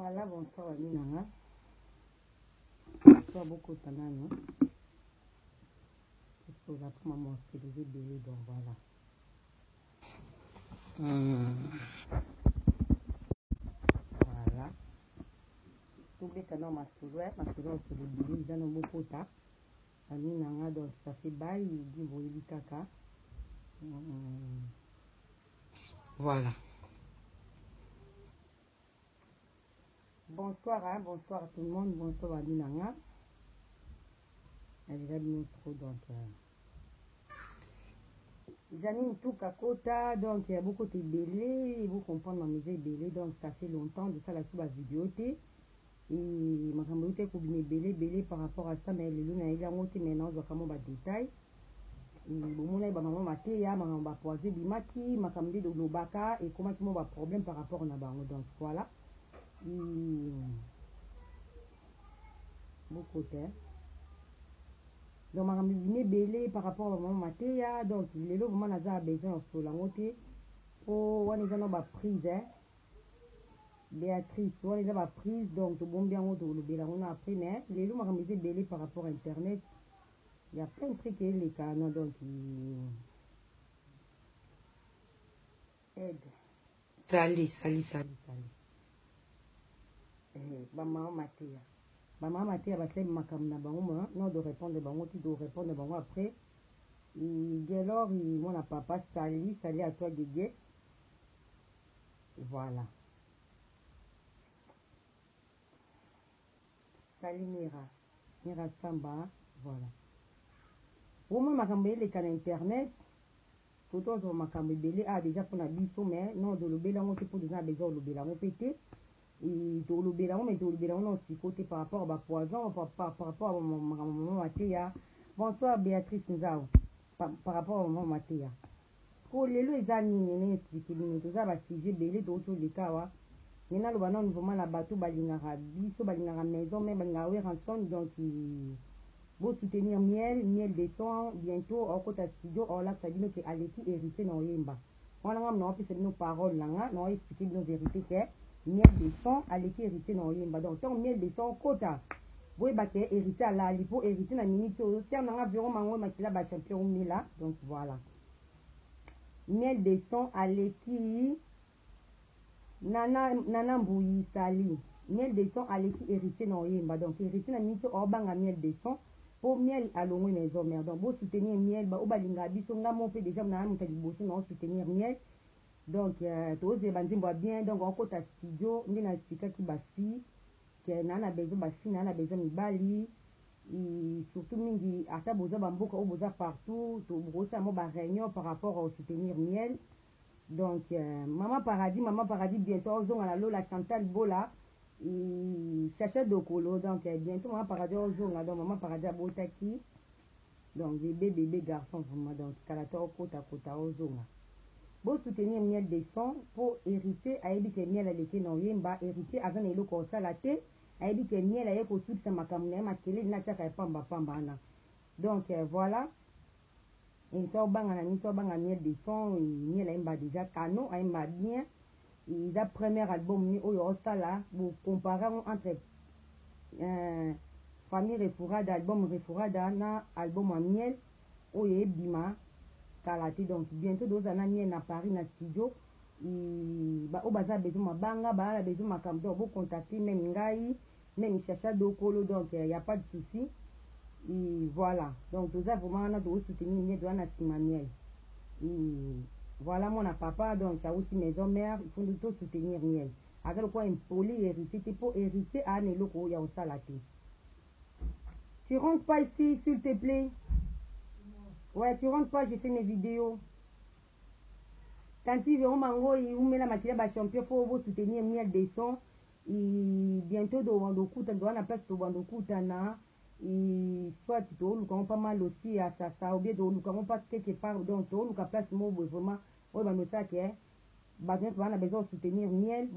Voilà, bonsoir à Minanga. Bonsoir beaucoup de non? Il faut apprendre à m'utiliser belé, donc voilà. Voilà. Tous les canaux masculins, c'est le belé, ils en ont beaucoup tard. À Minanga, donc ça fait bail, il dit, vous voyez, caca. Voilà. Bonsoir, hein, bonsoir à tout le monde, bonsoir à Minanga. Elle est là de trop, donc. Janine tout Kakota, donc il y a beaucoup de belé, vous comprenez ma musique belé, donc ça fait longtemps de ça la sous la vidéo. Et ma caméra pour bien belé par rapport à ça, mais le luna il y a un autre maintenant, je vais faire mon détail. Et bon, on a maman maté, ya maman va poser bimaki, ma caméra de l'obaka et comment tu m'as problème par rapport à nabango, donc voilà. Beaucoup de donc, je suis belé par rapport à mon matéria. Donc, les gens vraiment ont besoin de la montée. Oh, on est dans la prise. Béatrice, on est dans la prise. Donc, je bon bien on a appris. Mais les gens ont belé par rapport à Internet. Il y a plein de trucs qui sont les canaux. Donc, aide. Salut. Maman matéria. Maman matéria va faire ma caméra. Non, de répondre après. Et alors, mon papa, salut à toi, Guégué. Voilà. Salut Mira Samba, voilà. Au moins, ma les canaux Internet, tout autre ma caméra déjà pour la biso, mais non, de l'obéla, on pour déjà besoin de l'obéla, on pété. Et de l'obéla, mais de l'obéla, on aussi côté par rapport à poison, par rapport à mon matéria. Bonsoir Béatrice Nzao, par rapport à mon matéria. Pour les lois, ils ont expliqué, tout ça va sujet belé d'autres les cas. Maintenant, le banon, vraiment la bateau, balingara, biso, balingara maison, mais balingara rançon, donc vous soutenir miel de son, bientôt, au côté studio, au là, ça dit que Aleki hérité dans Yemba. On a fait nos paroles là, on a expliqué nos vérités que miel de son, Aleki hérité dans Yemba. Donc, ton miel de son, quota. Vous voyez, hérité à la lipo, hérité dans minute, si on a environ mango, makila, ba champion, là, donc voilà. Miel de son, Aleki. Nana Mbouyi Sali, miel de son Aleki hérité dans Yemba. Donc, hérité dans minute, au banga miel de son. Pour miel à l'eau maison mère. Donc, pour soutenir miel, au balinga biso, on a monté déjà, on a monté du bossu, on soutenir miel. Donc, tous les bandits boivent bien. Donc, on côté studio, on a expliqué qui basi, que nana besoin basi, nana besoin de bali. Et surtout, mingi, à ta boza bamboka, au boza partout, tout brosse à mon réunion par rapport au soutenir miel. Donc, maman paradis, bientôt, on a la Chantal Bola. Et Chacha Dokolo, donc bientôt maman paradis au jour, donc maman paradis à Botaki, donc bébé garçon vraiment, donc Kalato Kota au jour. Pour soutenir miel des sons, pour hériter, à éviter miel à l'été non yemba, hériter avant les locaux salaté, à éviter miel à éco tout ça ma camouné, ma télé, n'a pas pamba. Donc voilà, une sorte miel des sons, miel à yemba déjà, cano, à yemba bien. Et le premier album, vous comparez entre Famille Refourada, album Refourada, album en miel, Oye Bima, Kalate. Donc, bientôt, deux années, miel à Paris, dans le studio. Et au bazar, besoin de banga, besoin de camdo, vous contactez même Ngaï, même Chacha Dokolo, donc il n'y a pas de souci. Et voilà. Donc, tout ça, vraiment, on a de soutenir miel, on a miel. Voilà mon papa, donc ça aussi maison mère, il faut tout soutenir miel. Avec le quoi impoli hériter, c'est pour hériter à ne l'eau il y a au salaté. Tu rentres pas ici, s'il te plaît? Ouais, tu rentres pas, j'ai fait mes vidéos. Quand tu veux, on mango, il met la matière à champion, faut vous soutenir miel des sons. Et bientôt, dans le coup, tu dois la place pour le coup, et soit tu dois pas mal aussi à ça, ou bien tu dois pas quelque part, donc tu dois place mot vraiment. Oui, mais ça qui est, on a besoin de soutenir miel,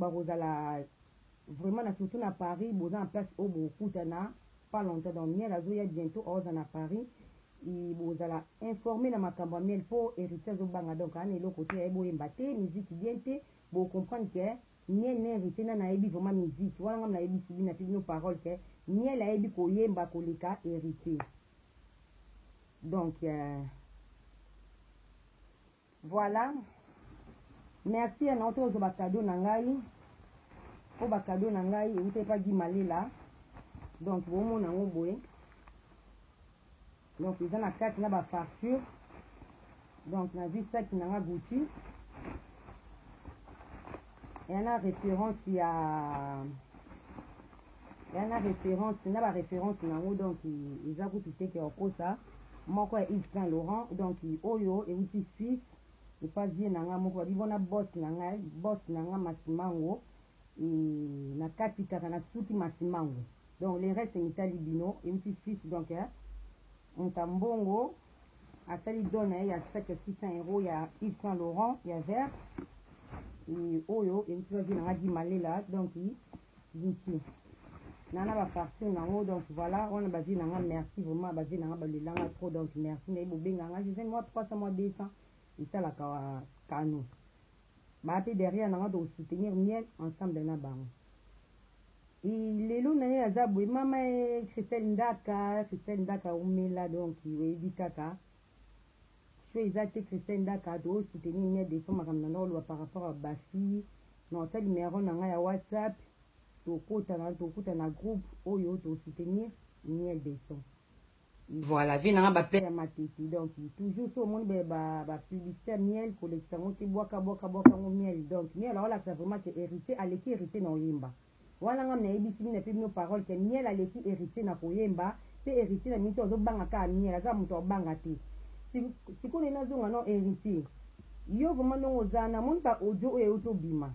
vraiment, surtout à Paris, on a en place au beaucoup, pas longtemps dans miel, il y a bientôt à Paris, et vous allez informer dans ma campagne miel pour hériter de banga, donc, on est le côté, et vous embêtez, musique bien, vous comprenez que miel na hérité na nayebi vraiment musique wana ngam nayebi sibi na pili no parole ke miel ayebi koyemba koleka hérité. Donc voilà, merci à notre ozo bakado na ngai po bakado na ngai euti epa Guy Malela. Donc bomona yango boye, donc eza na kati na bafarture. Donc nazwi saki na nga Gucci yana référence ya référence na ba référence nango. Donc eza kutu teke okosa moko ya Yves Saint Laurent. Donc oyo euti Suisse epa vie na nga moko babibona boss na nga Masimango na kati kaka na suki Masimango. Donc les restes mitali bino euti Suisse. Donc Ntambongo asali dona ya 600 € ya Yves Saint Laurent ya vert oyo euti vie na nga Guy Malela. Donc Gucci nana ba parfum nango. Donc voilà, on a basé na nga merci vraiment basé na nga balelanga trop. Donc merci na bobenga nga je sais moi 300 mois 200 et ça la kano ba pe derrière na nga de soutenir miel ensemble na bango. Lelo na ye azabwe mama Christelle Ndaka umela. Donc webi kaka ezate Christelle Ndaka to soutenir miel de son makamna no par rapport à basi non ça numéro na nga ya WhatsApp tokuta na groupe oyo to soutenir miel de son. Voilà, vi na ba père matiti. Donc toujours so monde ba publicité miel collection ti boka ngo miel. Donc miel alors là c'est vraiment que hérité aleki hérité na oyemba wana ngam na ebisi na pe no parole que miel aleki hérité na koyemba pe hérité na mito zo banga ka miel aza muto banga ti sikone na zonga no hérité yo vraiment no ozana mon ba audio oyo to bima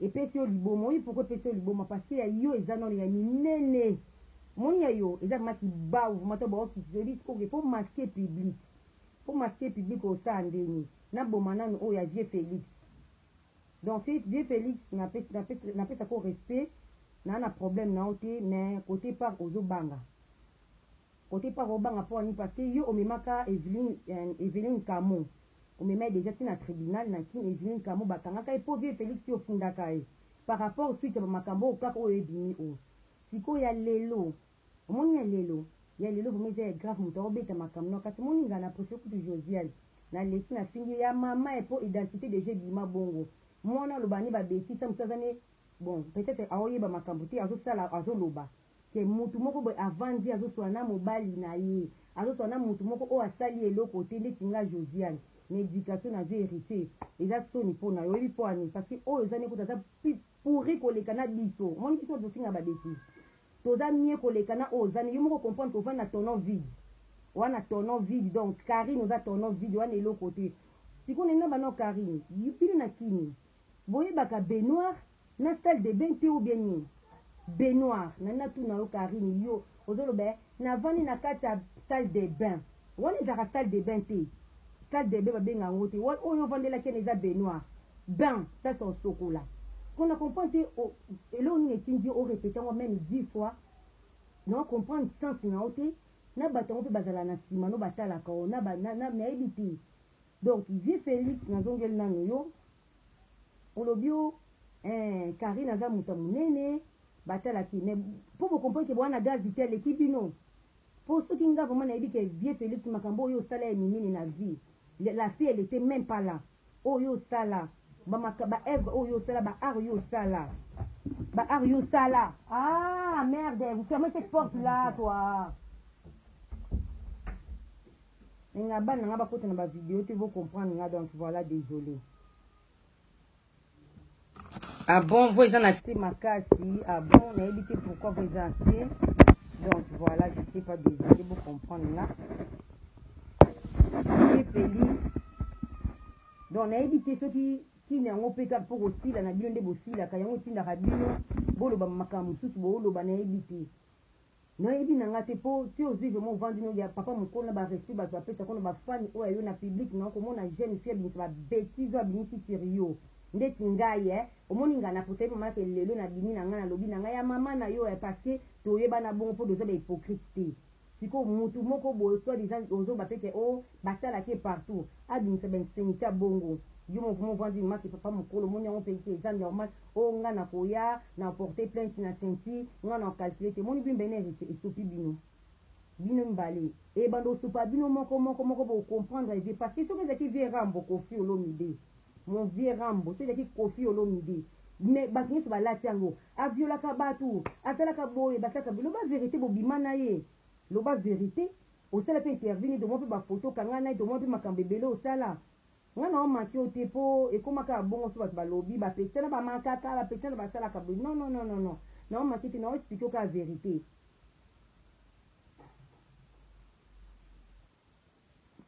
et pe yo libomo il faut que pe yo libomo parce que yo ezana ya nene mon yo exactement qui ba ou mato ba office de risque pour masquer public au sandeni na bomana no ya Vieux Félix. Donc Vieux Félix n'a pas ko respect na problème na oté mais côté par ozo banga pour ni parce que yo omemaka Evelyne Kamo omema déjà na tribunal na kin Evelyne Kamo bakanga kai po Vieux Félix yo funda kai par rapport suite à makambo kaka o ebimi o siko ya lelo omoni ya lelo vous mettez grave muto obeta makamno kasi moni ngana professeur de Josiane na leki na fingi ya mama et pour identité de Jebima Bongo mona lobani ba beti tam tsazane. Bon peut-être aoye ba makambuti azo sala azo loba ke mutu moko bo avandi azo swana mobali na ye azo swana mutu moko o asali eloko tende tinga Josiane médication na vérité eza soni pona yo bi poani parce que o ezane ko taza pourri ko le kana biso moni biso do singa ba beti toza mie ko le kana o zane yo moko comprendre ko vana tonon vide wana tonon vide. Donc Karine oza tonon vide wana eloko te sikone na bano Karine yipili na kini boye baka Benoir na salle de bain te ou bien ni Benoir na tout na Karine yo ozolo be na vani na kata salle de bain wana za salle de bain te salle de bain ba benga ngote wana oyo vandela kene za Benoir bain ça son sokola qu'on a compris et là on est dit au répétant même 10 fois non comprendre sens na oté na batango pe bazala na sima no batala ka na ba na na ebiti. Donc Vieux Félix na zongel nanu yo olobio Karine aza muta munene batala ki mais pour vous comprendre que bwana gaz vitel ekibino pour ceux qui nga vraiment na ebi que Vieux Félix makambo yo sala minini na vie la fille elle était même pas là oyo sala ba Eve oyo sala ba ar yo sala ah merde vous fermez cette porte là toi. Nga ba nga ba kota na ba vidéo tu vas comprendre nga. Donc voilà, désolé. Ah bon, vous en achetez ma casse. Ah bon, on a évité pourquoi vous en achetez. Donc voilà, je sais pas, désolé, vous comprendre là. Et Félix. Donc on a évité ceux qui n'ont pas pour aussi la nabino de bossi la kayango tinda rabino bolo ba makamu susu bolo ba na évité. Non ebi nanga te po ti ozi vraiment vendre no ya papa mukona ba reçu ba pesa kono ba fan o ayo na public non ko mona jeune fille bi ba bêtise ba binisi sérieux ndeti ngai omoni ngana pote mama ke lelo na bini nanga na lobi nanga ya mama na yo parce que to yeba na bon po doza ba hypocrite siko mutu moko boye soi disant ozoba pe ke o basalaki partout abimisa bainsécurité ya bongo yo movumo vandi maki papa mokolo moni yango mpe te eza normal o nga na koya na porte plainte na ceinture nga na calcule te moni bino bene esopi bino mbale ebanda osupa bino moko bocomprendre vie parce que soki ezalaki vie rambo Koffi Olomide mon vie rambo soki ezalaki Koffi Olomide mais bato nyonso balati yango aviolaka bato asalaka boye basalaka loba vérité bobima na ye loba vérité osala mpe intervene tomwa mpe bafoto kanga na ye tomwa mpe makambo ebele osala nga na omaki o te mpo ekomaka bongo so bato balobi bapekisa na bamakaka bapekisa na basalaka boye non na omaki te na oexplike oka vérité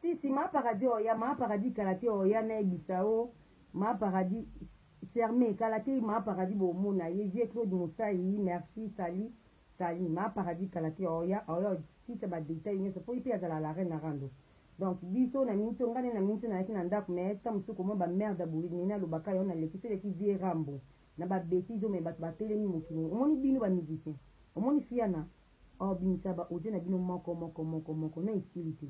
si maaparadis oya maaparadis kala te oya nayebisa o maaparadis fermé kala te maaparadis bomona ye vie Claude Mosai merci sali maaparadis kala te oya site badetail nyonso po mpe azala la reine na rando donc biso na minito ngane na minito nayaki na ndako me ta mosusu komona bamerde boye nini alobaka yo nalekisi eleki vie rambo na babétise me bato batelemi mokili omoni bino bamusicien omoni fiana obimisa baaudio na bino moko na esili te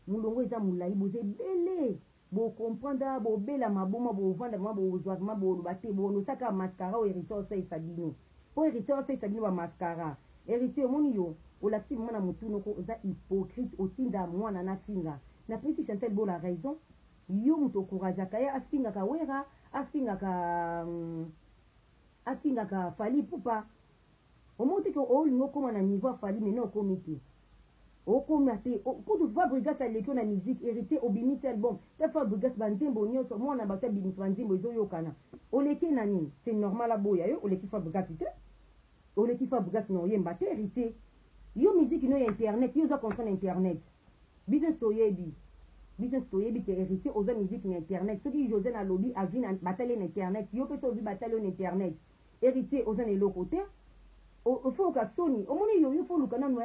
molongo eza molai boza ebele bocomprendre bobela maboma bovanda ma bozwa ma boloba te bonosaka mascara o héritier osalisa bino po héritier osalisa bino bamascara héritier omoni yo olakisi mwana motunoko oza hypocrite otinda mwana na finga na pesi Chantal bo la raison yo moto okourageaka ye afingaka wera afingaka Fally Ipupa omoni te ke olinga okoma na niveau afali mene okomi te okoma te kutu Fabregas aleki na musique héritier obimisi album ta Fabregas banzembo nyonso mwana bato abimisi banzembo ezoyokana oleki na nini c'est normal aboya yo oleki Fabregas te oleki Fabregas na oyemba te héritier yo musique no ya internet yo oza contre na internet business toyebi ke héritier oza musique na internet soki José na lobi avi na batale na internet yo mpe so ovi batale na internet héritier oza na eloko te ofo oka soni omoni yo fo luka nanu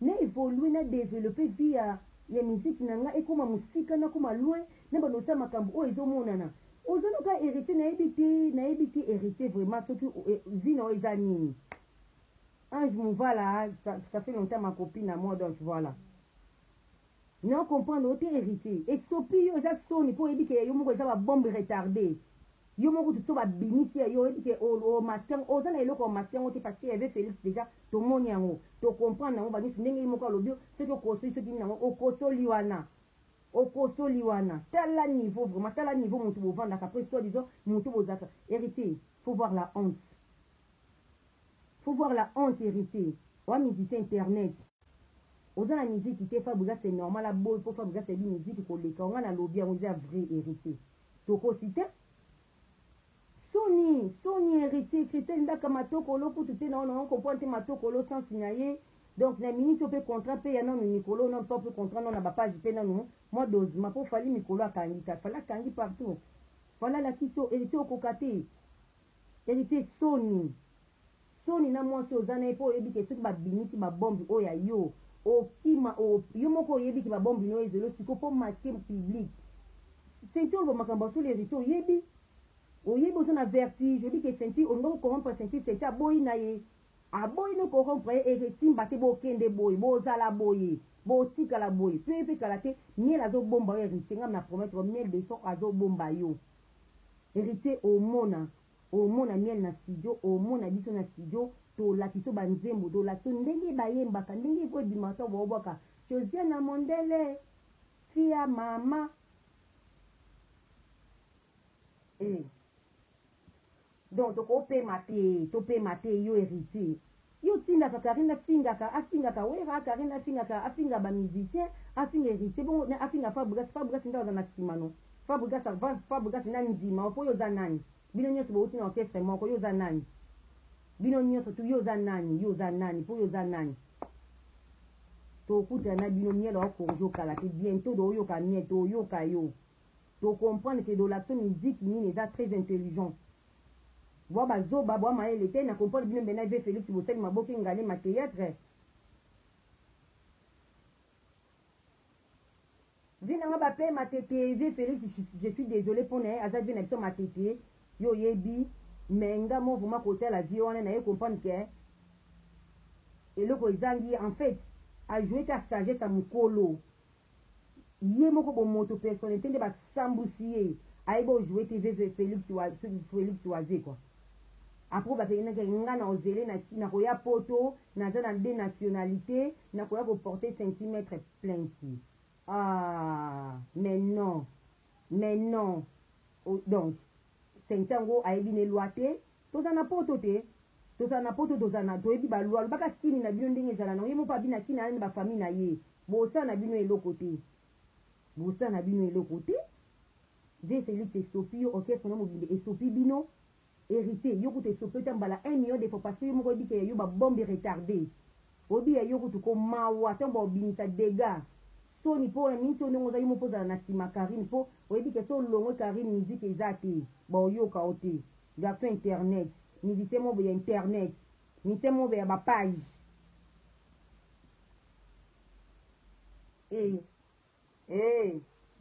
na évolue na développer vie ya musique na nga ekoma musika na koma loin na banosa makambo oyo ezomonana ozonoka héritier nayebi te héritier vraiment soki vie na oyo eza nini Ange Mouvala, ça fait longtemps ma copine à moi, donc voilà. Non, comprendre, autre héritier. Et sopi, yo, ça sonne, pour dire que yo, moko, ça va bombe retardée. Yo, moko, tout ça va binisi, yo, dit que, au masquin, au zan, il y a au masquin, parce qu'il y avait Félix déjà, tout le monde y a un, tu comprends, on va dire, n'est-ce pas, moko, l'obio, c'est que, c'est ce qui n'a, au koso liwana. Tel niveau, vraiment, tel niveau, mon tout, vendre, après, soit disant, mon tout, vos affaires. Héritier, faut voir la honte. Faut voir la honte héritée. Ou musicien internet. Aux la musique qui Fabregas c'est normal la boy pour Fabregas c'est une musique qu'on les quand on a lobby on dit vrai hérité. Toko cité. Sony hérité c'était ndaka matokolo pour tout non comprendre matokolo sans signaler. Donc les minutes peut contrat payer non Nicolo non pas peut contrat non na ba page pe non. Moi dose ma pour fali Nicolo a kangika fala kangi partout. Voilà la kiso hérité au kokate. Hérité Sony na mwasi ozana epo oyebi ke soki babimisi babombi oyo ya yo okima yo moko oyebi ke babombi no ezelo siko po maske public ceinture oloba makambo asolo héritier oyebi oza na vertige oyebi ke ceinture olinga kocorrompre ceinture ceinture aboyi na ye aboyi no corrompre ye eretimba te bokende boye bozala boye botikala boye mpe kala te miel azobomba yo héritier ngam na promettre miel de son azobomba yo héritier omona miel na studio omona biso na studio tolakisa banzembo tolakisa ndenge bayembaka ndenge ekodimasa boobwaka Josiane Mondele fia mama donc topema te yo héritier yo tindaka Karine afingaka wera Karine afinga bamusicien afinga héritier bongo afinga Fabregas nde aza na nsima no Fabregas na ndima po yo oza nani bino nyonso bouti na orchestre moko yo za nani bino nyonso tu yo za nani po yo za nani tokuta na bino miel okonjo kala te bientôt do yoka miel to yoka yo to comprendre que de la musique nini eza très intelligent bwa bazoba bwa maele te na comprendre bino mbena ve Félix Bosel maboki ngale ma théâtre vinanga bape matete ve Félix je suis désolé pour ne aza vina biso matete yo yebi menga mo vuma kotela vie wana na ye comprendre que eloko ezangi en fait ajoué ta sagesse à mokolo ye moko bomoto personnalité nde basambusi ye ayebi ojoué te veve Félix Oise quoi apres bapenaka nga na ozele na koya poto naza na 2 nationalité na koya koporter centimètre plainte mais non donc sente yango ayebi ne lwa te toza na poto te toyebi balwa lobaka kini na bino ndenge ezala nango ye moko abi na kini ayani bafamille na ye bosala na bino eloko te je Félix esopi yo orchestre na mobimbe esopi bino hérité yo kutu esopi ta mbala 1 million de fois parce que yo moko oyebi ke yo babombe retardé oyebi ya yo kutu komawa ntango obimisa dégâts soni mpo na miniti oyo ndenge oza yo moko ozala na nsima Karine mpo oyebi ke so olongwe Karine miziki eza te baoyoka o te garso internet musicien mo ya internet musicien mo ya bapage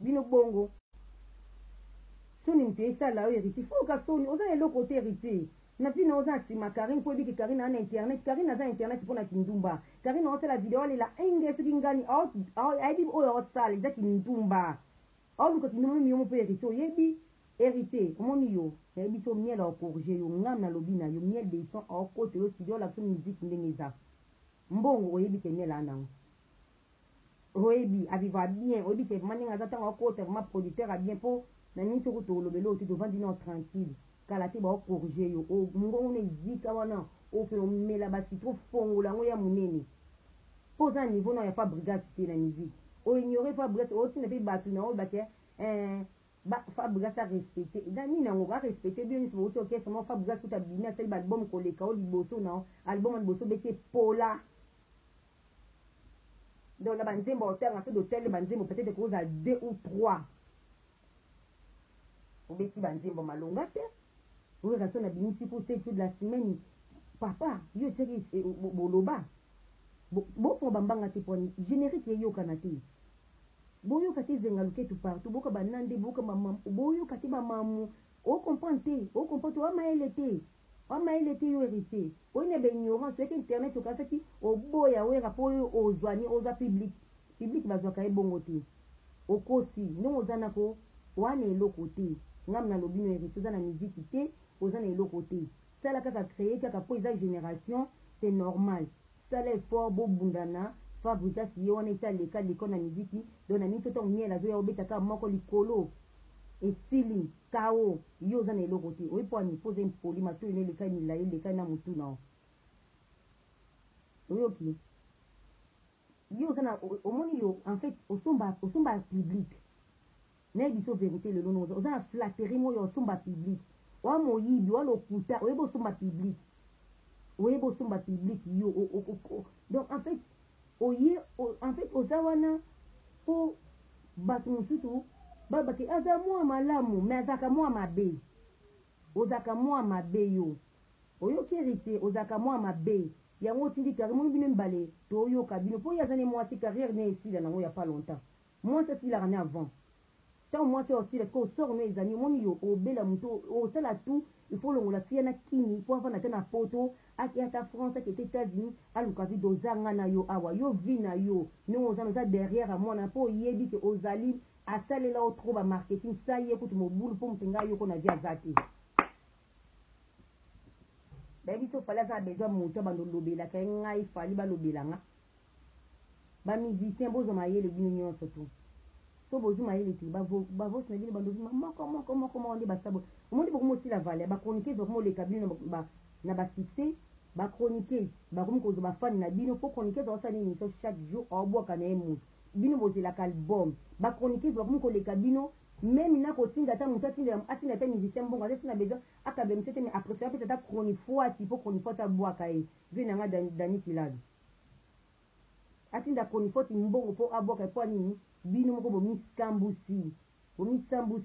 bino bongo soni moto esala oyo hérité foka soni oza eloko te hérité na ntina oza nsima Karine mpo ebiki Karine ana internet Karine aza internet mpo na kindumba Karine aosala video alela enge soki ngani ayebi oyo aosala eza kindumba aoluka kindumba miyomo mpo hérité oyebi hérité omoni yo nayebi so miel aokorge yo ngam na lobi na yo miel de son aokota yo studio olakso musike ndenge eza mbongo oyebi ke miel anango oyebi aviva bien oyebi ke vraimen ndenge aza ntango aokota vraimen producteur a bien mpo na miniti okuta olobela oyo te tovandi na tranquille kala te baokorge yo mbongo na ezika wana ofe omela basitro fongola yango ya monene mpo oza na niveau na ya Fabregas te na musique oignore Fabregas otina mpe bato na oyo bake Fabregas arespecte nini yango arespecte bio nyonso bauti orchestre mo Fabregas kuta bimi asali baalbum koleka o liboso na album ya liboso beti epola donc na banzembo otanga mpe dotele banzembo peut-être koza 2 ou 3 obeti banzembo malonga te oyeka so na bimisi po te de la semaine papa yo tiaki boloba bofo bambanga te poni générique eyokana te boyoka te zenga luketu partout boyoka banande boyoka te bamamu ocomprendre te wamayele te yo hérité oyina baignorance oyeke internet okasaki oboya wera mpo oyo ozwani oza public bazwaka ye bongo te okosi ndenge oza nako wana eloko te ngam na lobi no hérité oza na miziki te oza na eloko te sala kaka créer kaka mpo eza génération c'est normal sala effort bobundana Fabregas ye wana esa leka na miziki donc na miniti otango miel azoya obetaka moko likolo esili kao yo oza na eloko te oyepo anipoza mpoli matoyo na eleka milayi eleka na motu na oyoki yo oza na omoni yo en fait osomba public nayebi so vérité lelo no oza na flatterie moyo osomba public wa moyibi wa lokuta oyeba osomba public yo donc en fait oza wana mpo bato mosusu babake aza mwa malamu me azalaka mwa mabe ozalaka mwa mabe yo oyoki hérité ozalaka mwa mabe yango otindi carrière moni bino mibale toyoka bino mpo oyo aza ne mwasi carrière ne esila nango ya pas longtemps mwasi asilaka ne avant ntango mwasi osila siko osoro no ezali omoni yo obela moto osala tout il faut longola fia na kini mpo afanda te na poto ake ata France ake te États-Unis aluka vi dozanga na yo awa yo vi na yo ndenge ozana oza derrière a mwana mpo oyebi ke ozali asalela o trop bamarketing sa ye kutu mobulu mpo mopenga yoko na vi aza te bayebi so fali aza na besoin moto abando lobelaka ye ngai fali balobelanga bamusicien bozwa mayele bino nyonso tu so bozwi mayele te bavosi na bino bandozima moko nde basabo omoni bokomosila valeur bachroniqueuse bakomoleka bino na basuccès bachroniqueuse bakomi kozwa bafani na bino mpo chroniqueuse aosala émission chaque jour aobwaka na ye moto bino bozelaka album bachroniqueuse bakomi koleka bino meme na kotinda ata moto atinda ata musicien mbongo azasi na besoin akabe mose te mais apréfère peut ata chronifoati mpo chronifoati abwaka ye vie nanga dani kilado atinda chronifoati mbongo mpo abwaka mpo anini bino moko bomisambusi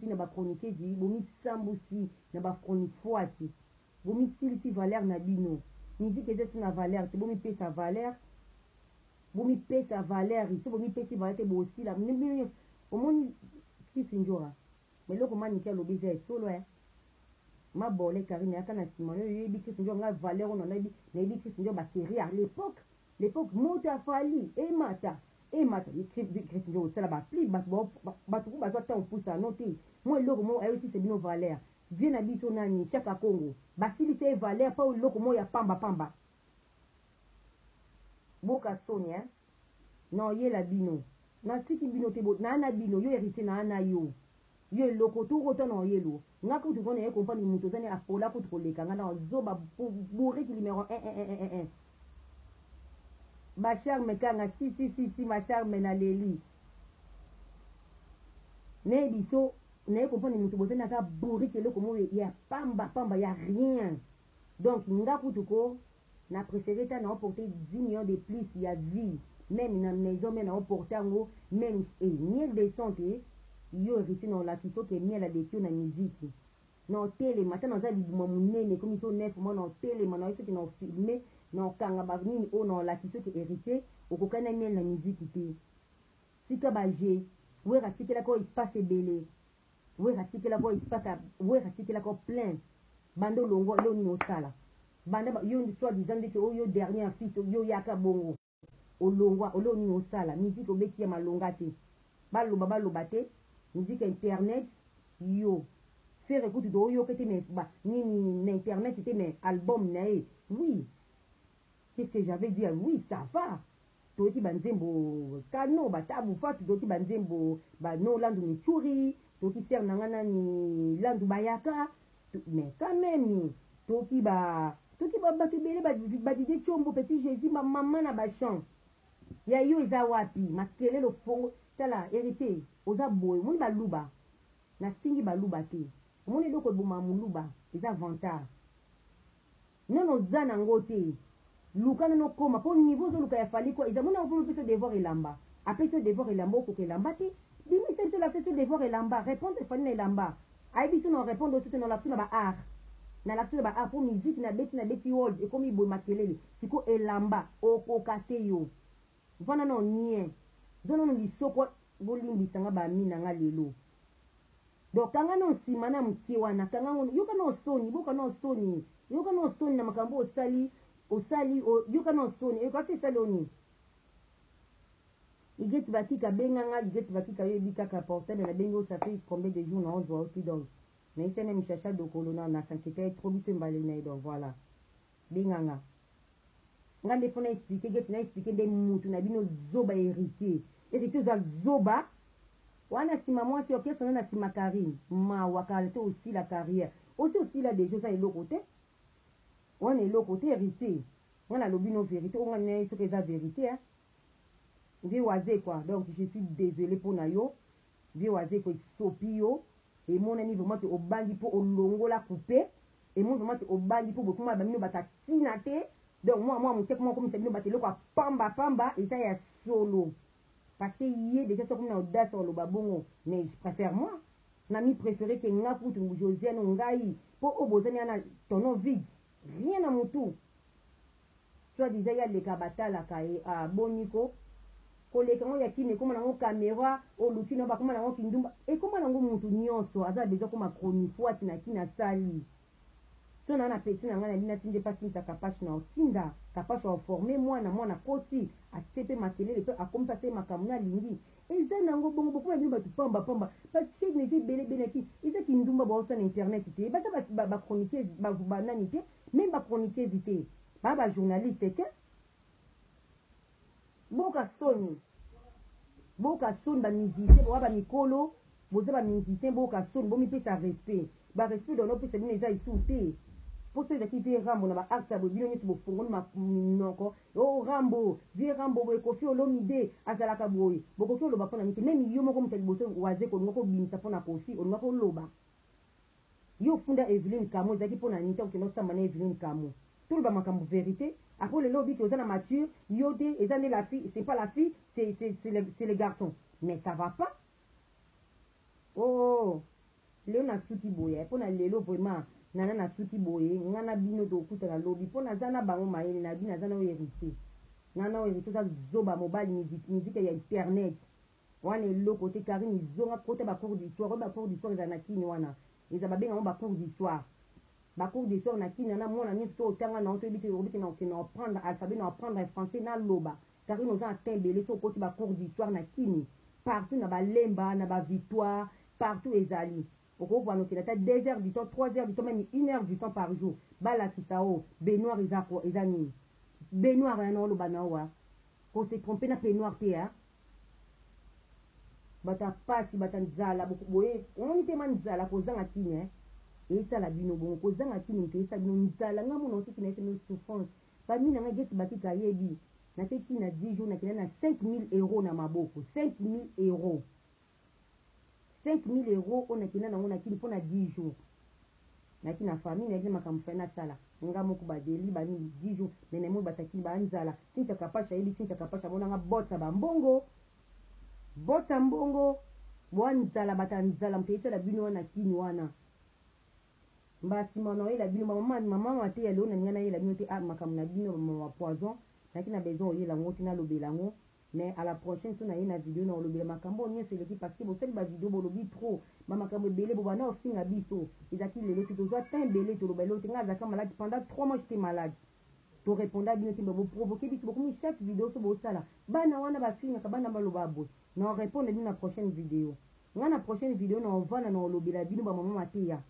na bachroniqueuse bomisambusi na bachronifoati bomisilisi valeur na bino miziki eza na valeur te bomipesa valeur so bomipesi valeur te bosila omoni kisinjora meloko maniki alobi eza esolo mabole Karine yaka na nsima oyo yebi kisinjora nga valeur ono nayebi kisinjora basérie à l'époque l'époque mota fali e mata écrit au sala ba pli ba zo ta opusa noté moi loko mo ayo c'est bino valeur vient na biso nani chaka Congo basili te valeur pa loko mo ya pamba boka sonia non ye la bino na tiki bino te bo na bino yo hérité na ana yo loko to rota no yelo ngako tu kone e compagnie muto zani apola ko to leka ngana zoba bourré qui numéro 1 ma charme kanga si ma charme na leli ne biso ne compagnie muto bozana ka bourré que loko mo ya pamba ya rien donc ngako tu ko na préféré ta na porter 10 millions de plus ya vie même na maison mais na porter ngo même miel de santé yo hérité na la kito ke miel la de na musique na télé matin na za libuma munene comme so neuf moi na télé na eso ke na filmer na kanga ba nini o na la kito ke hérité okokana miel na musique te sika ba je we ratikela ko espace belé we ratikela ko espace we ratikela ko plein bando longo lo ni osala banda yo ndi soit disant que yo dernier fils yo yaka bongo olongwa olo ni osala musique obeki ya malonga te baloba te musique internet yo faire écoute do yo kete mais ba ni internet c'était mais album na oui qu'est-ce que j'avais dit oui ça va toti banzembo kano batabu fatu toti banzembo ba no landu ni churi toti ser nangana ni landu bayaka mais quand même toki ba batubele ba dide chombo petit Jésus ma maman na ba chant ya yo eza wapi makele lo fongo tala hérité oza boy moni baluba na singi baluba te moni loko boma muluba eza vantard nono zana ngote luka no koma po niveau zo luka ya fali ko eza mona opo peso devoir elamba apeso devoir elamba ko kelamba te dimi se la peso devoir elamba répondre fali na elamba aibi no répondre tout no la tuna ba art na la tuna ba art pour musique na beti world e komi bo makelele siko elamba okokate yo vana no nie dono no lisoko bolimbisanga ba mina nga lelo donc kanga no sima na mkie wana kanga yoka no soni na makambo osali yoka no soni yoka se saloni igeti bakika benganga igeti bakika yebi kaka portable na bengo ça fait combien de jours na ozo aussi donc na isene mishasha dokolo na sankete trop bitu mbale na donc voilà benganga ngande fona expliquer de mutu na bino zoba héritier za zoba wana sima moi si ok sona na sima Karine ma wakalete aussi la carrière aussi là des choses à l'autre côté on est l'autre côté héritier on a l'obino vérité on a ce que ça vérité hein vie oisé quoi donc je suis désolé pour nayo vie oisé ko sopio et mon ami vraiment te obandi pour olongola couper et mon vraiment te obandi pour beaucoup ma bamino batatinate donc moi mon tek moi comme ça bino batelo kwa pamba et ça y a solo parce que hier déjà ça comme na audace sur le babongo mais je préfère moi nami préféré que ngaku tu Josiane ngai pour obozani ana tono vide rien à mutu soit déjà ya le kabata la kai a boniko koleka ngo yakine koma nango caméra o lutino ba koma nango kindumba e koma nango mutu nyonso aza bezo koma chronique na kina sali so na peti na ngana dina tinde pasi ta kapache na otinda kapache o former mwana koti a tepe makelele pe akompa te makamuna lingi eza nango bongo boko ba tu pamba parce que ne te bele ki eza kindumba ba osa na internet te ba chroniquer ba nani te même ba chroniquer te ba journaliste te boka soni ba musicien ba mikolo boza ba musicien boka soni bo mi pesa respect ba respect do no pesa ni eza isute pour ceux qui viennent rambo na ba acte bo bino nyeti bo fongo ma noko o rambo vie rambo bo kofi olomide azala ka boy bo kofi oloba pona niti même yo moko mutali boso waze ko ngoko binta pona kofi onoko loba yo funda Evelyn Kamo zaki pona niti okino samba na Evelyn Kamo tout ba makambo vérité après le lobby que ozana mature yote ezane la fille c'est pas la fille c'est le garçon mais ça va pas oh leo na suki boye pona lelo vraiment nana na suki boye ngana bino to kuta na lobby pona zana bango mayele na bina zana o hérité nana o hérité za zoba mobile musique ya internet wana le côté Karine zonga côté ba cours d'histoire za na kini wana eza ba benga ba cours d'histoire ba cours d'histoire na kini na mona ni so tanga na to bité obité na apprendre alphabet na apprendre français na loba car nous avons atteint so côté ba cours d'histoire na kini partout na ba lemba na ba victoire partout ezali okokuwa nokela ta 2 heures du temps 3 heures du temps même 1 heure du temps par jour balakisa o benoir eza nini benoir ya na oloba na wa ko se tromper na benoir te ya bata pasi bata nzala boye on te man nzala kozanga kini esala bino bongo kozanga kini te esala bino nzala nga mona osi kina ese souffrance parmi na nga geti bakika yebi na te kina 10 jours na kina na 5000 euros na maboko 5000 euros 5000 euros on a kina na ngona kini pona 10 jours na kina famille na kina makamfa na sala nga moko ba deli ba ni 10 jours mais na mo batakili ba nzala tinta kapasha yebi tinta kapasha bona nga bota ba mbongo bota mbongo bwanzala batanzala mpesa bino wana kini wana mbasi mwana oyela bino mama mate ya lona ngana yela bino te makam na bino mama poison nakina besoin oyela ngoti na lobela ngo mais à la prochaine so na yena vidéo na lobela makambo nyese leki parce que bosali ba vidéo bolobi trop makambo belé bo bana ofinga biso ezaki lelo to zo tan belé to lobelo te nga zaka malade pendant 3 mois j'étais malade to répondre bino te bo provoquer biso bo comme chaque vidéo so bo sala bana wana ba finga ka bana baloba bo na répondre dans la prochaine vidéo nga na prochaine vidéo na ovana na lobela bino ba mama mateya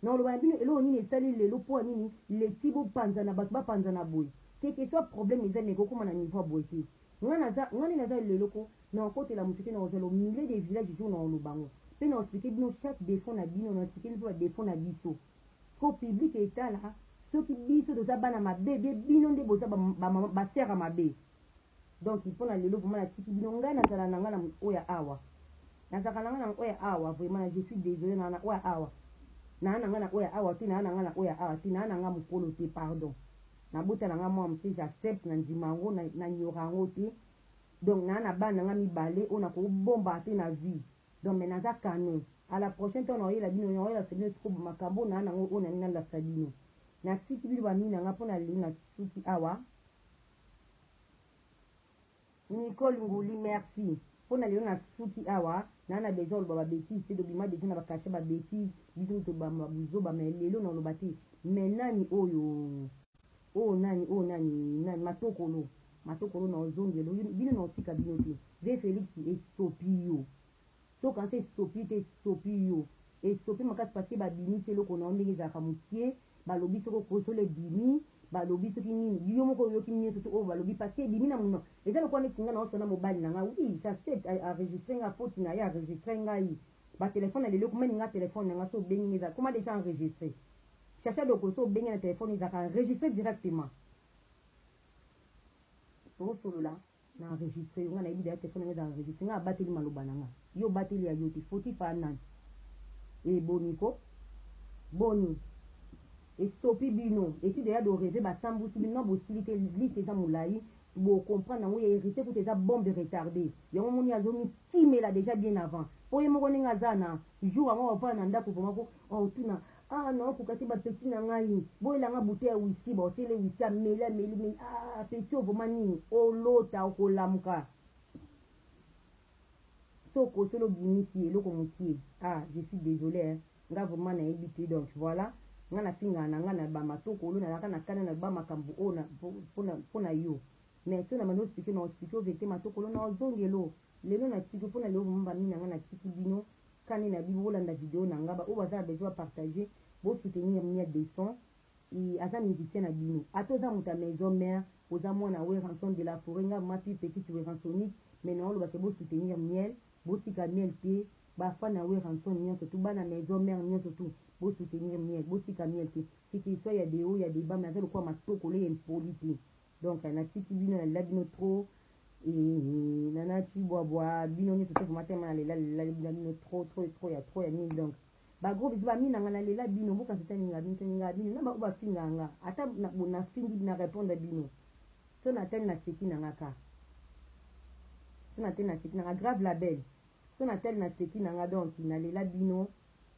na lobela bino elo nini esali lelo po nini le tibo panza na bato ba panza na boy que soit problème ezali ko kuma na niveau boy te ngani naza lelo ko na côté la mutete na ozalo milieu des villages jour na lobango pe na expliquer bino chaque défaut na bino na expliquer bino défaut na biso ko public etala soki biso toza bana mabe bino nde boza ba sera mabe donc il faut na lelo vraiment na tiki bino ngai nazala na ngana oya awa nazaka na ngana oya awa vraiment je suis désolé na oya awa na ngana oya awa ti na ngana oya awa ti na ngana mukolo te pardon na buta na ngamo amsi j'accepte na ndimango na nyorango te donc na bana nga mibale ona ko bomba te na vie donc mais naza canon à la prochaine temps na oyela bino na oyela sebino ko makambo na ngo ona nina la sabino na tiki bino ba mina nga pona le na tiki awa Nicole Nguli, merci. Pour na na suki awa, na besoin ba bêtise, c'est de bima de na ba cacher ba bêtise, biso to ba buzo ba mais lelo na lobati. Mais nani oyo. Nani matokolo na ozongelo bino na otika bino te. Ve Félix et Stopio. So quand c'est Stopio et Stopio makasi parce que ba bini c'est loko na ndenge za kamutie, ba lobi soko koso le bini. Balobi soki nini yo moko yoki nini to o balobi parce que bimina muno eza lokwa ne kinga na osona mobali na nga oui j'accepte enregistrer nga faute na ya enregistrer nga yi ba téléphone le comment nga téléphone nga so bengi za comment déjà enregistrer chercher donc so bengi na téléphone za enregistrer directement to solo là na enregistrer nga na ibi da téléphone nga za enregistrer nga bateli maloba na nga yo bateli ya yoti foti fa nan e boniko boni et stopi bino et si déjà de rêver ba sambu si bino bo silité liste za moulayi bo comprendre ngo hérité ko teza bombe retardée yango moni azomi timela déjà bien avant po ye moko ninga zana jour ngo va na ndako komako o tuna non ko kati ba petit na ngai bo elanga bouteille ya whisky ba tele whisky meli petit ovo mani o lota ko lamuka so ko solo binisi eloko mutie je suis désolé nga vraiment na habitude donc voilà ngana finga na ngana ba matoko na kana kana na ba makambu ona pona yo mais to na mano spike na spike vete matoko na ozongelo lelo na tiki pona lelo mba mina ngana tiki bino kani na bibo la vidéo na ngaba o baza besoin partager bo soutenir mia des sons et asa musicien na bino atoza muta maison mère oza mwana we rançon de la forêt nga ma petite we rançonique mais non lo ba ke bo soutenir miel bo tika miel te ba fa na we rançon nyonso tu bana maison mère nyonso tu bo soutenir miel bo tika miel te tiki so ya de o ya de ba mais azalo kwa matoko le impolite donc na tiki bino na labino trop et nana ti bois bino ni tout matin na la bino trop ya nini donc ba gros biso ba mina ngana lela bino boka setani nga bino na ba finga nga ata na fingi na répondre bino so na tel na seki na ngaka so na tel na seki na grave label so na tel na seki na nga donc na lela bino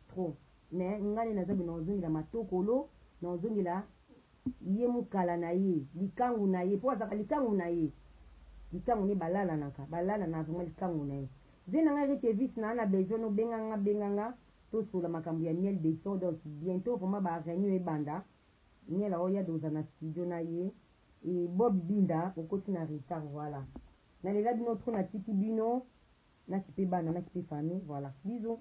trop mais ngani na zabi na ozongela matokolo na ozongela ye mukala na ye likangu na ye po azaka likangu na ye likangu ne balala na vraiment likangu na ye zena nga rete vis na besoin no benganga tosola makambo ya miel beso. Donc bientôt vraiment baréunion ebanda miel oya doza na studio na ye e Bob Binda okoti na retard. Voilà, nalela bino tro natiki bino naki pe bana naki pe famille. Voilà, bisous.